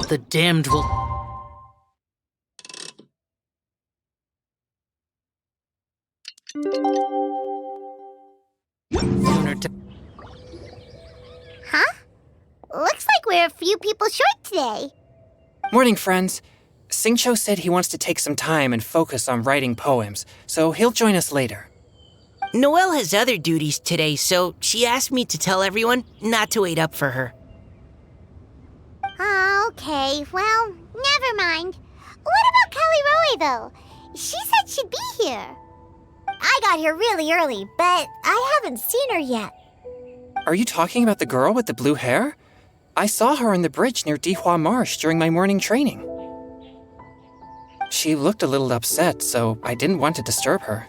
The damned will... Sooner to... Huh? Looks like we're a few people short today. Morning, friends. Singcho said he wants to take some time and focus on writing poems, so he'll join us later. Noelle has other duties today, so she asked me to tell everyone not to wait up for her. Oh, okay. Well, never mind. What about Kelly Roy, though? She said she'd be here. I got here really early, but I haven't seen her yet. Are you talking about the girl with the blue hair? I saw her on the bridge near Dihua Marsh during my morning training. She looked a little upset, so I didn't want to disturb her.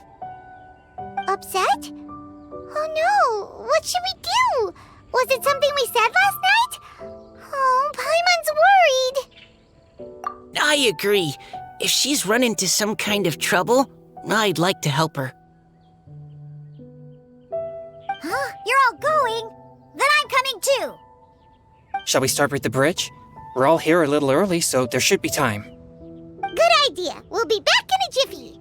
Upset? Oh no! What should we do? Was it something we said last night? Oh, Paimon's worried. I agree. If she's run into some kind of trouble, I'd like to help her. Huh? You're all going? Then I'm coming too. Shall we start with the bridge? We're all here a little early, so there should be time. Good idea. We'll be back in a jiffy.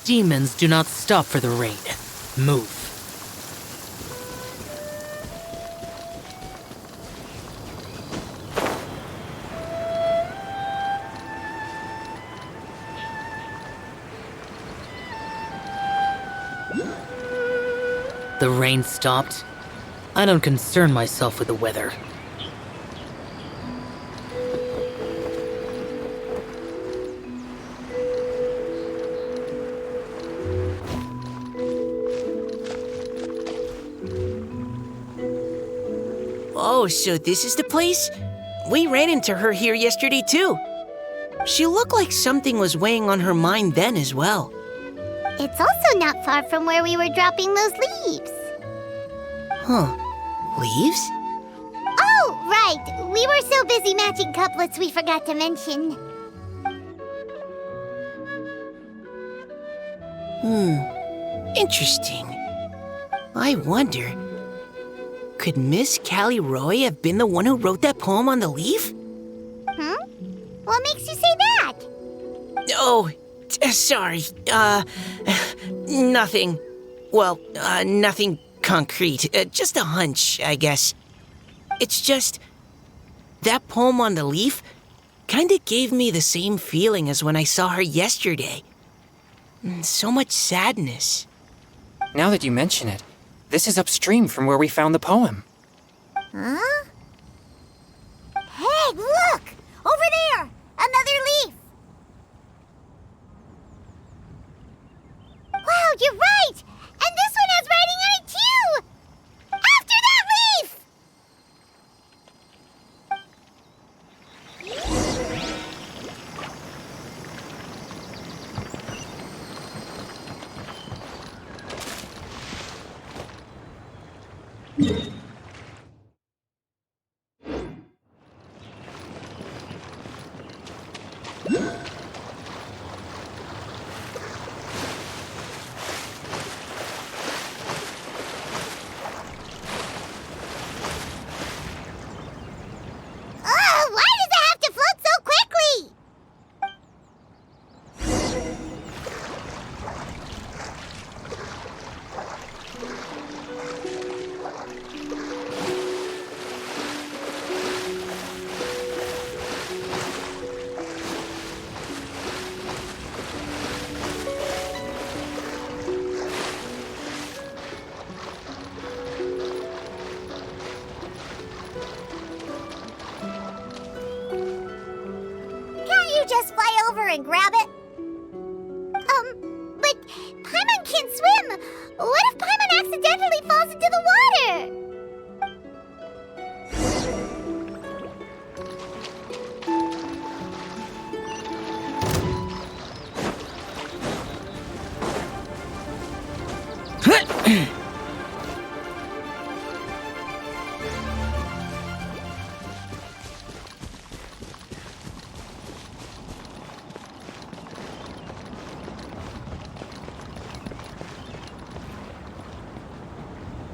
Demons do not stop for the raid. Move. The rain stopped. I don't concern myself with the weather. Oh, so this is the place? We ran into her here yesterday, too. She looked like something was weighing on her mind then as well. It's also not far from where we were dropping those leaves. Huh. Leaves? Oh, right. We were so busy matching couplets we forgot to mention. Interesting. I wonder, could Miss Callie Roy have been the one who wrote that poem on the leaf? What makes you say that? Oh, sorry. Nothing. Well, nothing concrete. Just a hunch, I guess. It's just, that poem on the leaf kinda gave me the same feeling as when I saw her yesterday. So much sadness. Now that you mention it, this is upstream from where we found the poem. Huh? Hey, look! Over there! Another leaf! Wow, you're right! And this one has writing on it too! After that leaf! Oh, and grab it. But Paimon can't swim. What if Paimon accidentally falls into the water?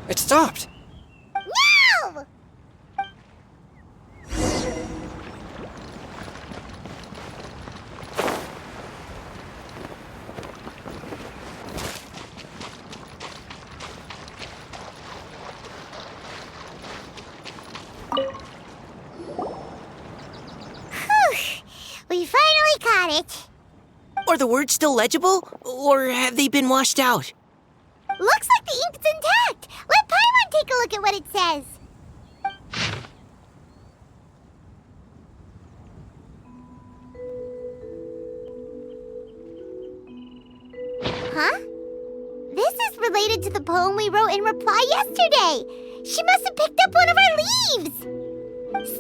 It stopped. No! We finally caught it. Are the words still legible, or have they been washed out? Looks like the ink's intact. Let Paimon take a look at what it says. Huh? This is related to the poem we wrote in reply yesterday. She must have picked up one of our leaves.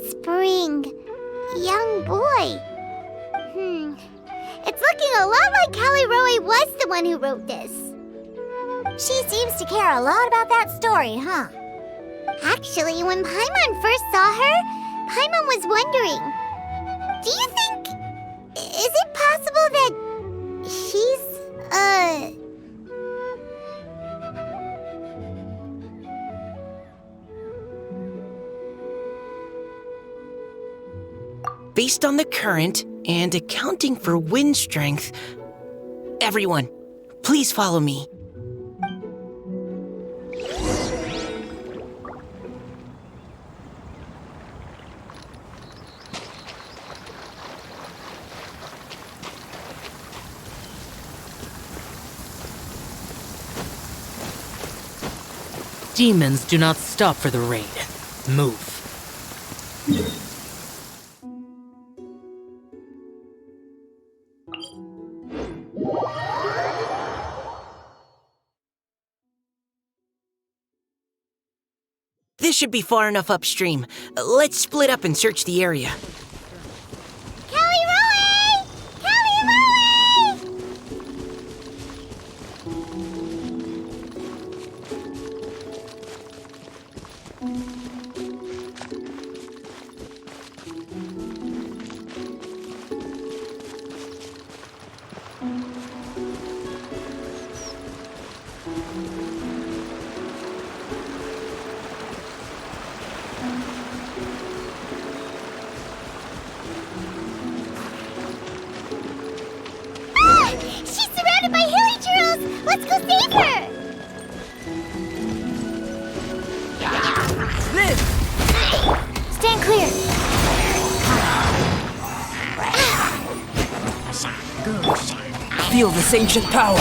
Spring. Young boy. It's looking a lot like Callie Roe was the one who wrote this. She seems to care a lot about that story, huh? Actually, when Paimon first saw her, Paimon was wondering, do you think... is it possible that she's, Based on the current and accounting for wind strength, everyone, please follow me. Demons do not stop for the raid. Move. This should be far enough upstream. Let's split up and search the area. Callie Roe! Callie Roe! She's surrounded by hilly churros! Let's go save her! Stand clear! Feel this ancient power.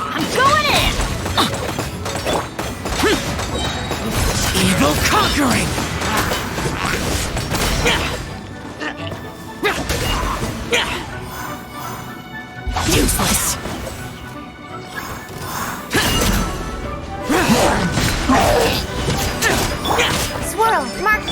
I'm going in! Evil conquering! Useless! Swirl, Mark 2!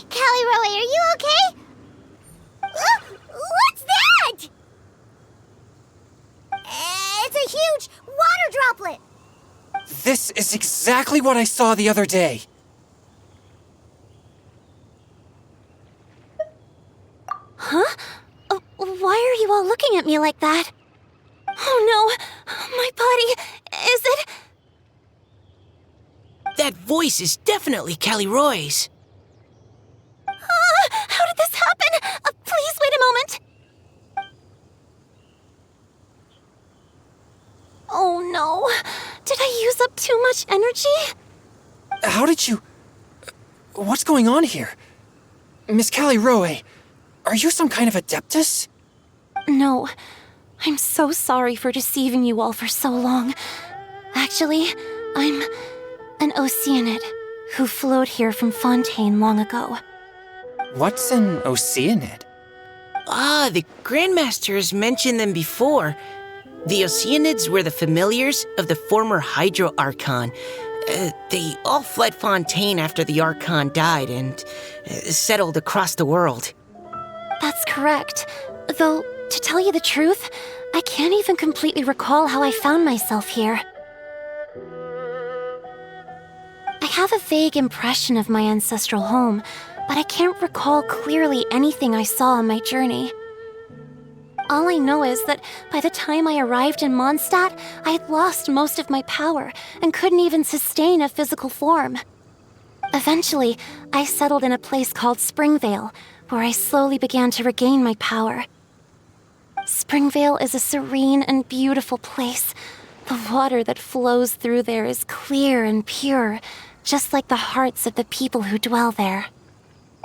Callie Roe, are you okay? What's that? It's a huge water droplet. This is exactly what I saw the other day. Huh? Why are you all looking at me like that? Oh no, my body, is it? That voice is definitely Callie Roy's. How did this happen? Please wait a moment. Oh no, did I use up too much energy? How did you... What's going on here? Miss Callie Roe, Are you some kind of adeptus? No. I'm so sorry for deceiving you all for so long. Actually, I'm an Oceanid who flowed here from Fontaine long ago. What's an Oceanid? Ah, the Grandmasters mentioned them before. The Oceanids were the familiars of the former Hydro Archon. They all fled Fontaine after the Archon died and settled across the world. That's correct. Though, to tell you the truth, I can't even completely recall how I found myself here. I have a vague impression of my ancestral home, but I can't recall clearly anything I saw on my journey. All I know is that by the time I arrived in Mondstadt, I had lost most of my power and couldn't even sustain a physical form. Eventually, I settled in a place called Springvale, where I slowly began to regain my power. Springvale is a serene and beautiful place. The water that flows through there is clear and pure, just like the hearts of the people who dwell there.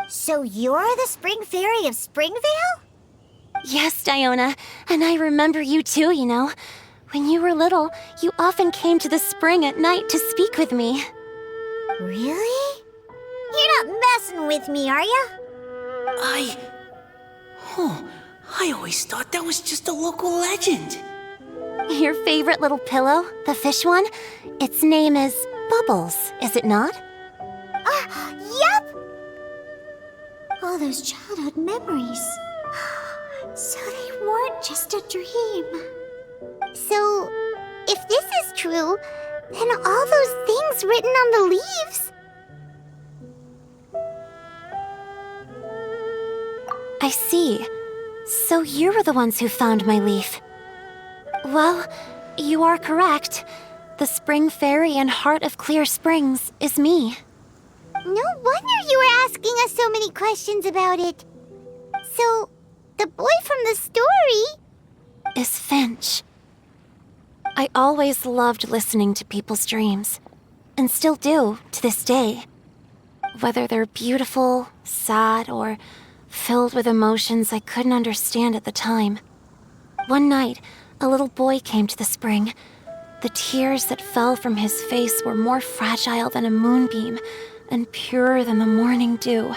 So you're the Spring Fairy of Springvale? Yes, Diona, and I remember you too, you know. When you were little, you often came to the spring at night to speak with me. Really? You're not messing with me, are you? I always thought that was just a local legend. Your favorite little pillow, the fish one? Its name is Bubbles, is it not? Yep! All those childhood memories. So they weren't just a dream. So, if this is true, then all those things written on the leaves... I see. So you were the ones who found my leaf. Well, you are correct. The Spring Fairy and Heart of Clear Springs is me. No wonder you were asking us so many questions about it. So, the boy from the story... Is Finch. I always loved listening to people's dreams, and still do to this day. Whether they're beautiful, sad, or filled with emotions I couldn't understand at the time. One night, a little boy came to the spring. The tears that fell from his face were more fragile than a moonbeam and purer than the morning dew.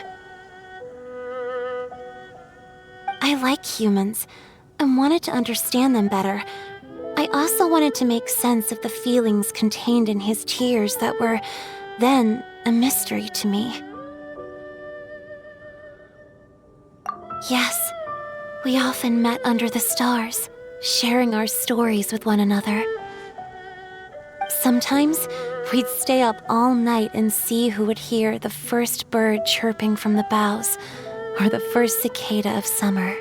I like humans and wanted to understand them better. I also wanted to make sense of the feelings contained in his tears that were then a mystery to me. Yes, we often met under the stars, sharing our stories with one another. Sometimes we'd stay up all night and see who would hear the first bird chirping from the boughs or the first cicada of summer.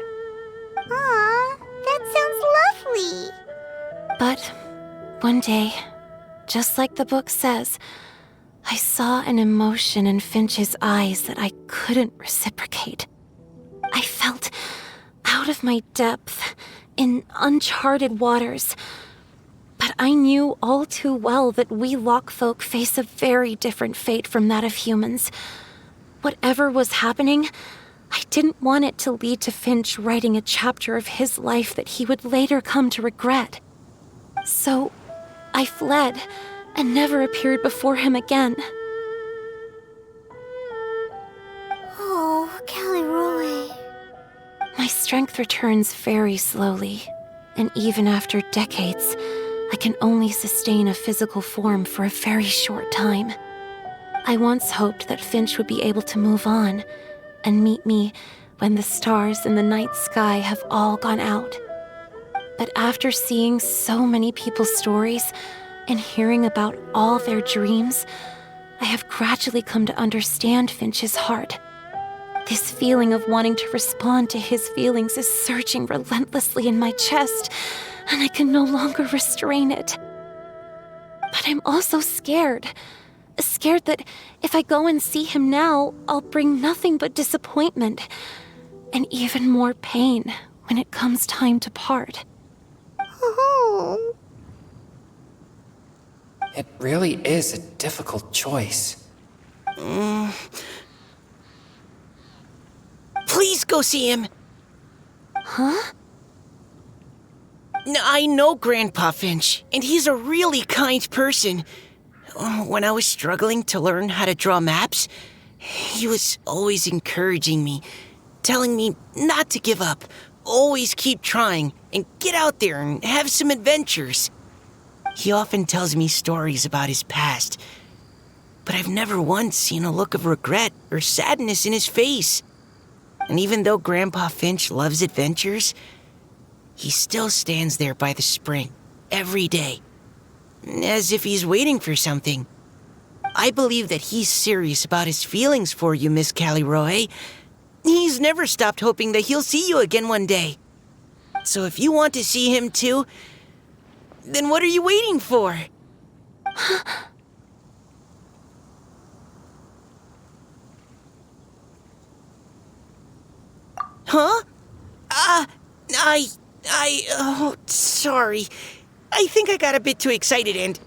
Aw, that sounds lovely. But one day, just like the book says, I saw an emotion in Finch's eyes that I couldn't reciprocate. I felt out of my depth, in uncharted waters. But I knew all too well that we Lockfolk face a very different fate from that of humans. Whatever was happening, I didn't want it to lead to Finch writing a chapter of his life that he would later come to regret. So, I fled and never appeared before him again. Oh, Caliroe. My strength returns very slowly, and even after decades, I can only sustain a physical form for a very short time. I once hoped that Finch would be able to move on and meet me when the stars in the night sky have all gone out. But after seeing so many people's stories and hearing about all their dreams, I have gradually come to understand Finch's heart. This feeling of wanting to respond to his feelings is surging relentlessly in my chest, and I can no longer restrain it. But I'm also scared. Scared that if I go and see him now, I'll bring nothing but disappointment and even more pain when it comes time to part. Oh. It really is a difficult choice. Please go see him. Huh? I know Grandpa Finch, and he's a really kind person. When I was struggling to learn how to draw maps, he was always encouraging me, telling me not to give up, always keep trying, and get out there and have some adventures. He often tells me stories about his past, but I've never once seen a look of regret or sadness in his face. And even though Grandpa Finch loves adventures, he still stands there by the spring every day, as if he's waiting for something. I believe that he's serious about his feelings for you, Miss Callie Roy. He's never stopped hoping that he'll see you again one day. So if you want to see him too, then what are you waiting for? Huh? Oh, sorry. I think I got a bit too excited and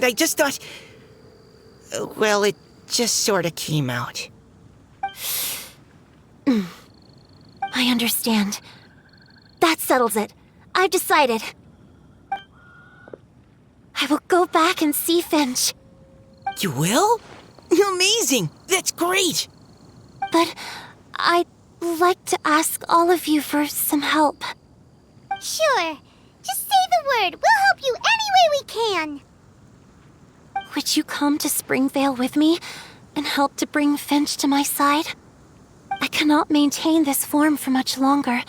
I just thought, well, it just sort of came out. I understand. That settles it. I've decided. I will go back and see Finch. You will? Amazing! That's great! But I'd like to ask all of you for some help. Sure. Just say the word. We'll help you any way we can. Would you come to Springvale with me and help to bring Finch to my side? I cannot maintain this form for much longer,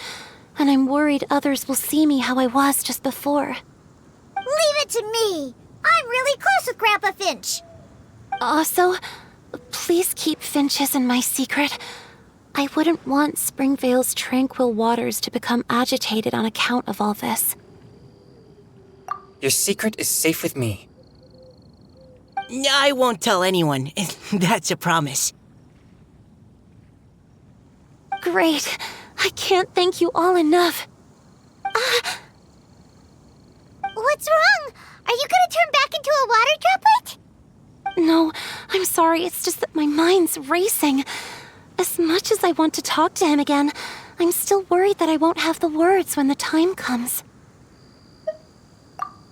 and I'm worried others will see me how I was just before. Leave it to me. I'm really close with Grandpa Finch. Also, please keep Finch's in my secret. I wouldn't want Springvale's tranquil waters to become agitated on account of all this. Your secret is safe with me. I won't tell anyone. That's a promise. Great. I can't thank you all enough. What's wrong? Are you gonna turn back into a water droplet? No, I'm sorry. It's just that my mind's racing. As much as I want to talk to him again, I'm still worried that I won't have the words when the time comes.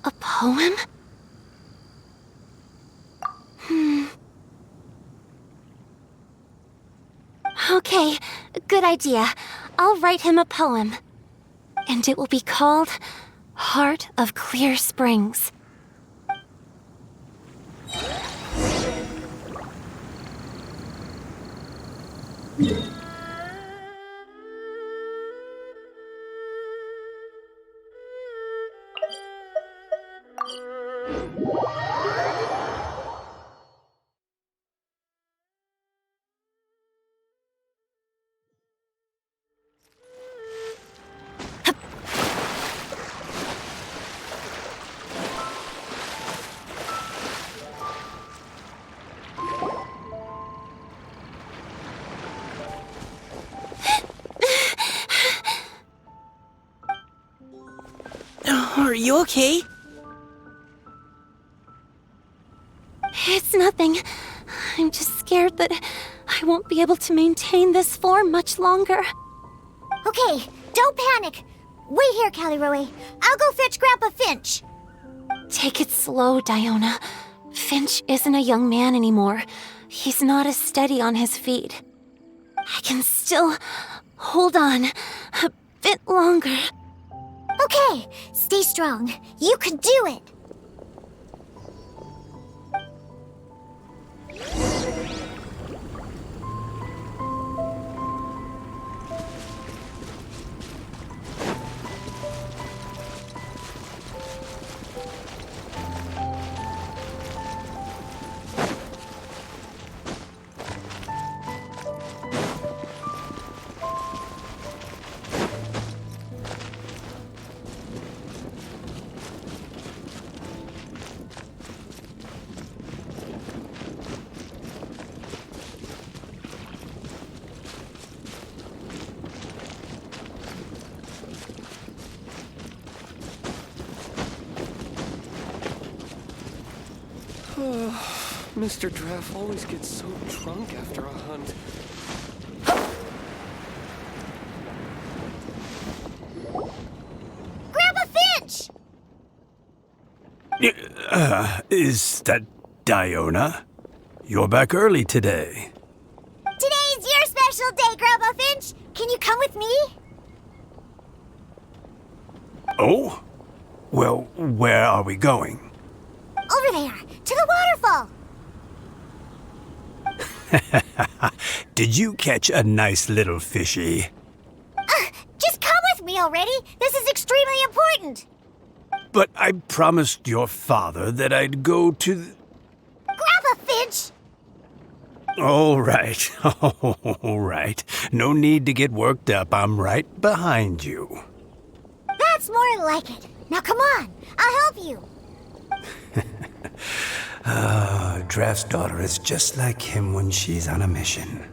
A poem? Okay, good idea. I'll write him a poem. And it will be called Heart of Clear Springs. Are you okay? It's nothing. I'm just scared that I won't be able to maintain this form much longer. Okay, don't panic. Wait here, Callie Roy. I'll go fetch Grandpa Finch. Take it slow, Diona. Finch isn't a young man anymore. He's not as steady on his feet. I can still hold on a bit longer. Okay, stay strong. You can do it. Mr. Draff always gets so drunk after a hunt. Is that Diona? You're back early today. Today's your special day, Grandpa Finch. Can you come with me? Oh? Well, where are we going? Over there, to the waterfall. Did you catch a nice little fishy? Just come with me already. This is extremely important. But I promised your father that I'd go to the... Grandpa Finch! All right, all right. No need to get worked up. I'm right behind you. That's more like it. Now come on, I'll help you. Draft's daughter is just like him when she's on a mission.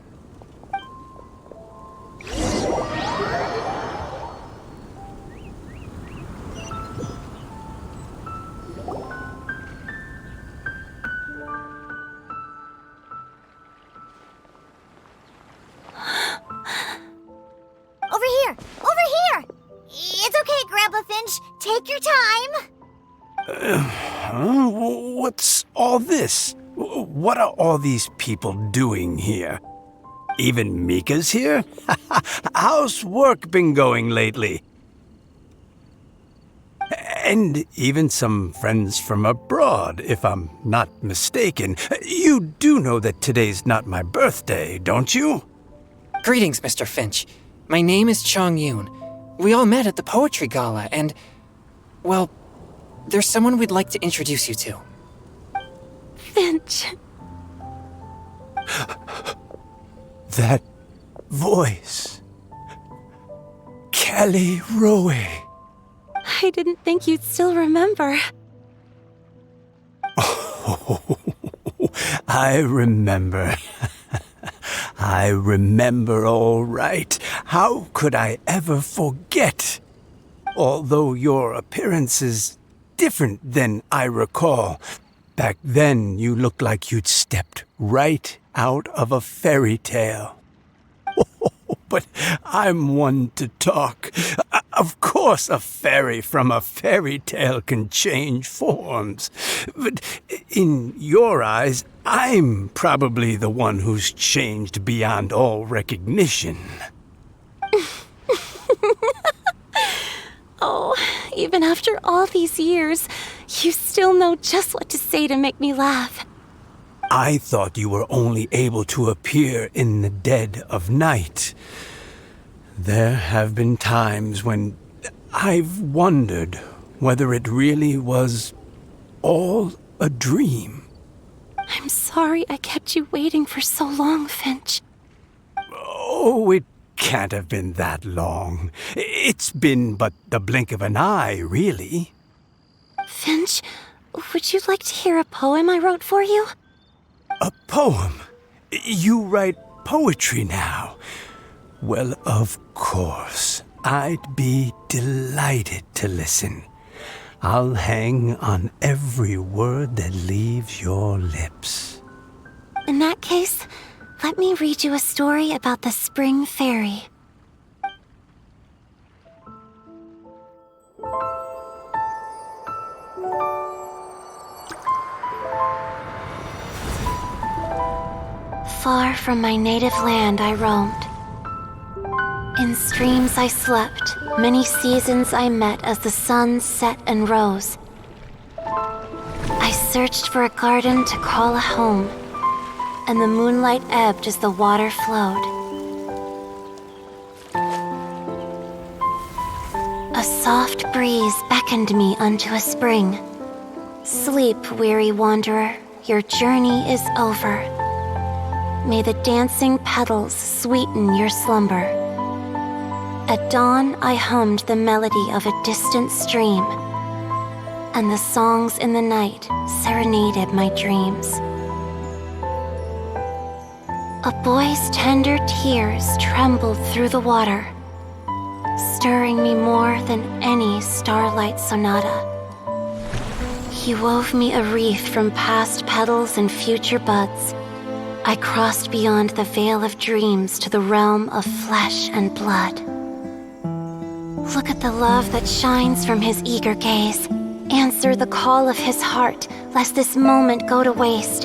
Over here! Over here! It's okay, Grandpa Finch. Take your time. What's all this? What are all these people doing here? Even Mika's here? How's work been going lately? And even some friends from abroad, if I'm not mistaken. You do know that today's not my birthday, don't you? Greetings, Mr. Finch. My name is Chong Yoon. We all met at the poetry gala, and, well, there's someone we'd like to introduce you to. Finch. That voice. Callie Rowe. I didn't think you'd still remember. Oh, I remember. I remember all right. How could I ever forget? Although your appearance is different than I recall. Back then, you looked like you'd stepped right out of a fairy tale. But I'm one to talk. Of course, a fairy from a fairy tale can change forms. But in your eyes, I'm probably the one who's changed beyond all recognition. Oh, even after all these years, you still know just what to say to make me laugh. I thought you were only able to appear in the dead of night. There have been times when I've wondered whether it really was all a dream. I'm sorry I kept you waiting for so long, Finch. Oh, it can't have been that long. It's been but the blink of an eye, really. Finch, would you like to hear a poem I wrote for you? A poem? You write poetry now? Well, of course. I'd be delighted to listen. I'll hang on every word that leaves your lips. In that case, let me read you a story about the spring fairy. Far from my native land I roamed. In streams I slept, many seasons I met as the sun set and rose. I searched for a garden to call a home, and the moonlight ebbed as the water flowed. A soft breeze beckoned me unto a spring. Sleep, weary wanderer, your journey is over. May the dancing petals sweeten your slumber. At dawn, I hummed the melody of a distant stream, and the songs in the night serenaded my dreams. A boy's tender tears trembled through the water, stirring me more than any starlight sonata. He wove me a wreath from past petals and future buds. I crossed beyond the veil of dreams to the realm of flesh and blood. Look at the love that shines from his eager gaze. Answer the call of his heart, lest this moment go to waste.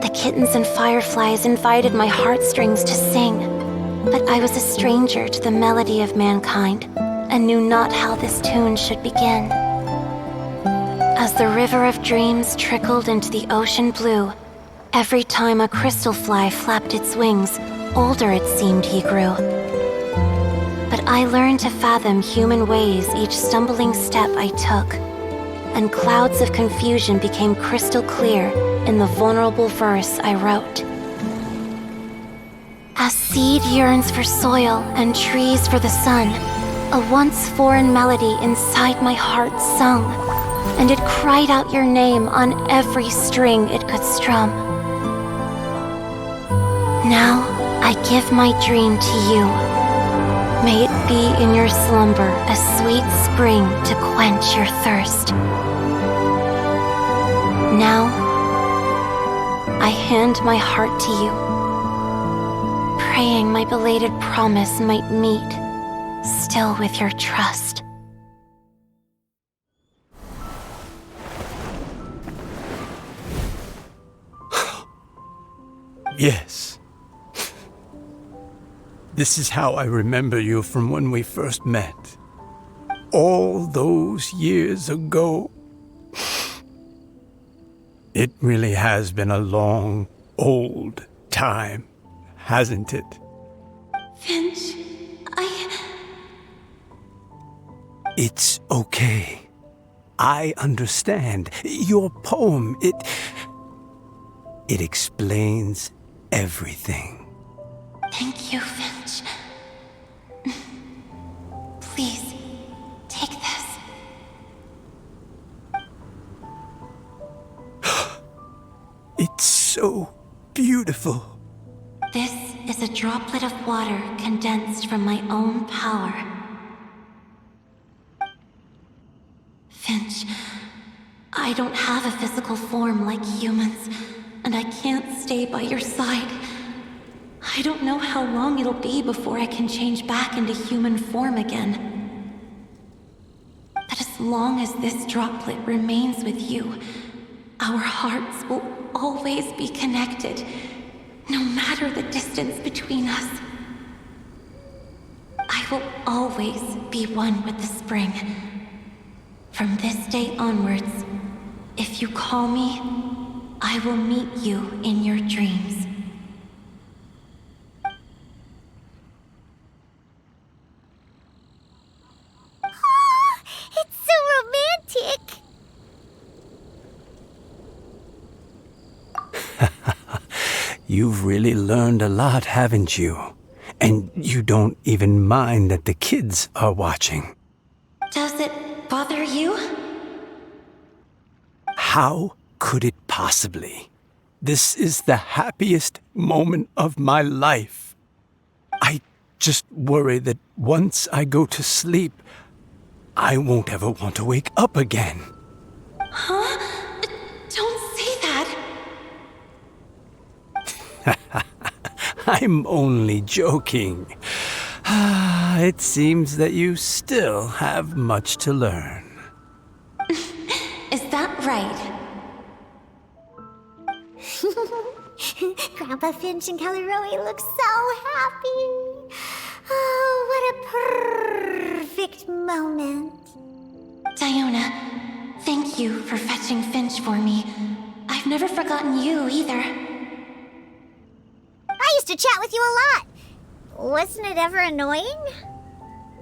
The kittens and fireflies invited my heartstrings to sing, but I was a stranger to the melody of mankind, and knew not how this tune should begin. As the river of dreams trickled into the ocean blue, every time a crystal fly flapped its wings, older it seemed he grew. But I learned to fathom human ways each stumbling step I took, and clouds of confusion became crystal clear in the vulnerable verse I wrote. As seed yearns for soil and trees for the sun, a once foreign melody inside my heart sung, and it cried out your name on every string it could strum. Now I give my dream to you. May it be in your slumber a sweet spring to quench your thirst. Now I hand my heart to you, praying my belated promise might meet, still with your trust. Yes. This is how I remember you from when we first met. All those years ago. It really has been a long, old time, hasn't it? Finch, It's okay. I understand. Your poem, it explains everything. Thank you, Finch. Please, take this. It's so beautiful. This is a droplet of water condensed from my own power. Finch, I don't have a physical form like humans, and I can't stay by your side. I don't know how long it'll be before I can change back into human form again. But as long as this droplet remains with you, our hearts will always be connected, no matter the distance between us. I will always be one with the spring. From this day onwards, if you call me, I will meet you in your dreams. It's so romantic! You've really learned a lot, haven't you? And you don't even mind that the kids are watching. Does it bother you? How could it possibly? This is the happiest moment of my life. I just worry that once I go to sleep, I won't ever want to wake up again. Huh? Don't say that. I'm only joking. It seems that you still have much to learn. Is that right? Grandpa Finch and Kelly Rowie look so happy. Oh, what a perfect moment. Diona, thank you for fetching Finch for me. I've never forgotten you either. I used to chat with you a lot. Wasn't it ever annoying?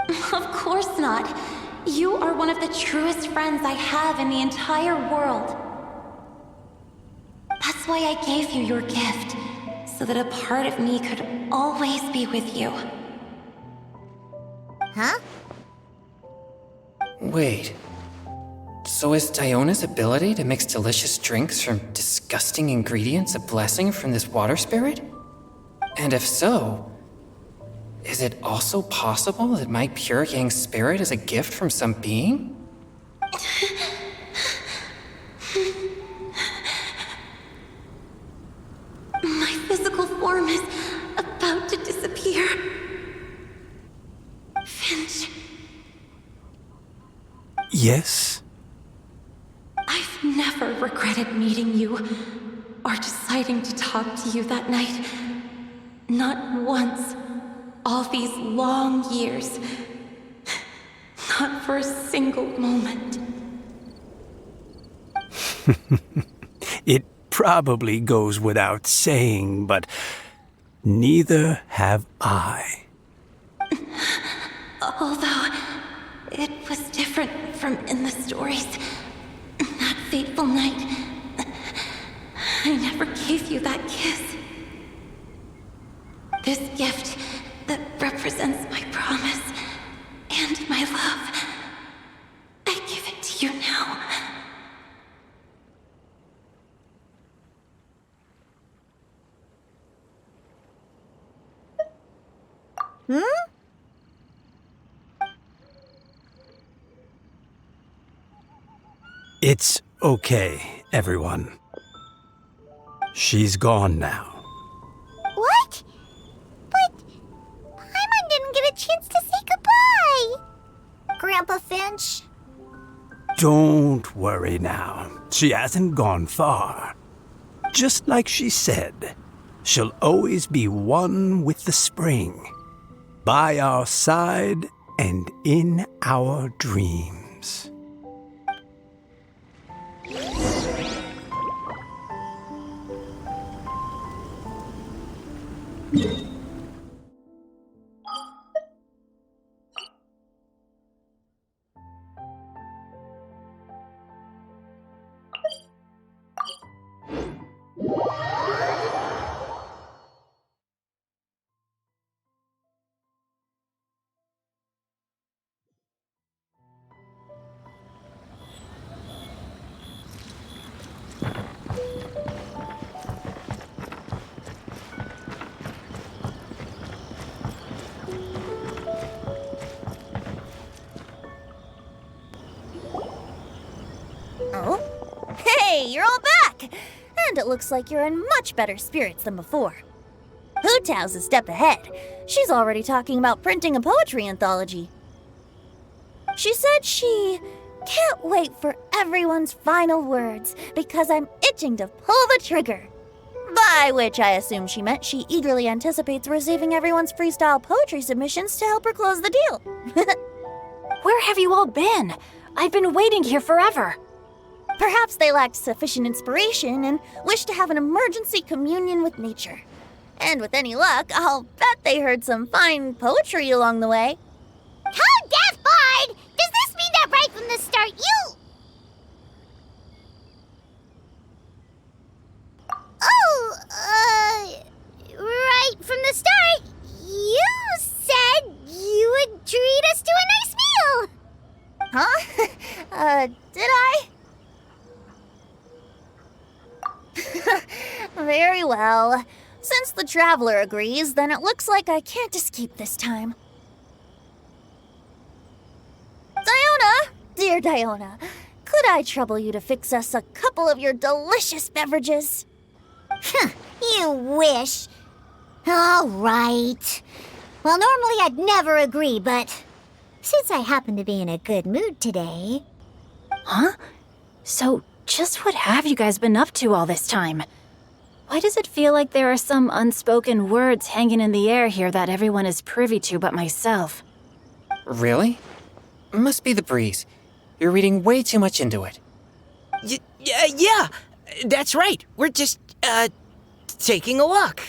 Of course not. You are one of the truest friends I have in the entire world. That's why I gave you your gift, so that a part of me could always be with you. Huh? Wait. So is Diona's ability to mix delicious drinks from disgusting ingredients a blessing from this water spirit? And if so, is it also possible that my pure yang spirit is a gift from some being? My physical form is about to disappear. Finch, Yes? I've never regretted meeting you or deciding to talk to you that night. Not once. All these long years. Not for a single moment. It probably goes without saying, but neither have I. Although it was different from in the stories. That fateful night, I never gave you that kiss. This gift that represents my promise and my love, I give it to you now. It's okay, everyone. She's gone now. What? But Paimon didn't get a chance to say goodbye. Grandpa Finch? Don't worry now. She hasn't gone far. Just like she said, she'll always be one with the spring. By our side and in our dreams. Oh? Hey, you're all back! And it looks like you're in much better spirits than before. Hu Tao's a step ahead. She's already talking about printing a poetry anthology. She said she can't wait for everyone's final words because I'm itching to pull the trigger. By which I assume she meant she eagerly anticipates receiving everyone's freestyle poetry submissions to help her close the deal. Where have you all been? I've been waiting here forever. Perhaps they lacked sufficient inspiration and wished to have an emergency communion with nature. And with any luck, I'll bet they heard some fine poetry along the way. How deaf Bard! Does this mean that right from the start you... Oh, right from the start, you said you would treat us to a nice meal! Huh? Did I? Very well. Since the Traveler agrees, then it looks like I can't escape this time. Diona! Dear Diona, could I trouble you to fix us a couple of your delicious beverages? You wish. All right. Well, normally I'd never agree, but since I happen to be in a good mood today... Huh? So, just what have you guys been up to all this time? Why does it feel like there are some unspoken words hanging in the air here that everyone is privy to but myself? Really? Must be the breeze. You're reading way too much into it. Yeah, that's right. We're just, taking a walk.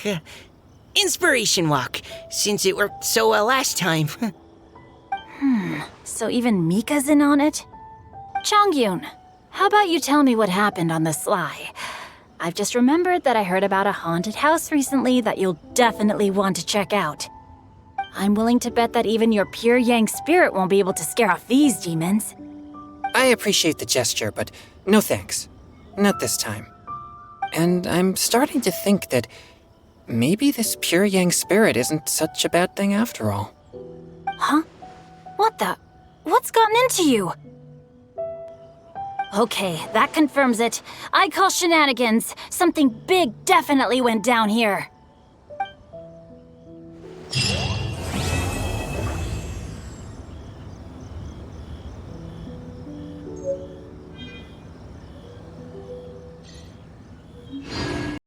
Inspiration walk, since it worked so well last time. So even Mika's in on it? Chongyun, how about you tell me what happened on the sly? I've just remembered that I heard about a haunted house recently that you'll definitely want to check out. I'm willing to bet that even your pure Yang spirit won't be able to scare off these demons. I appreciate the gesture, but no thanks. Not this time. And I'm starting to think that maybe this pure Yang spirit isn't such a bad thing after all. Huh? What the? What's gotten into you? Okay, that confirms it. I call shenanigans. Something big definitely went down here.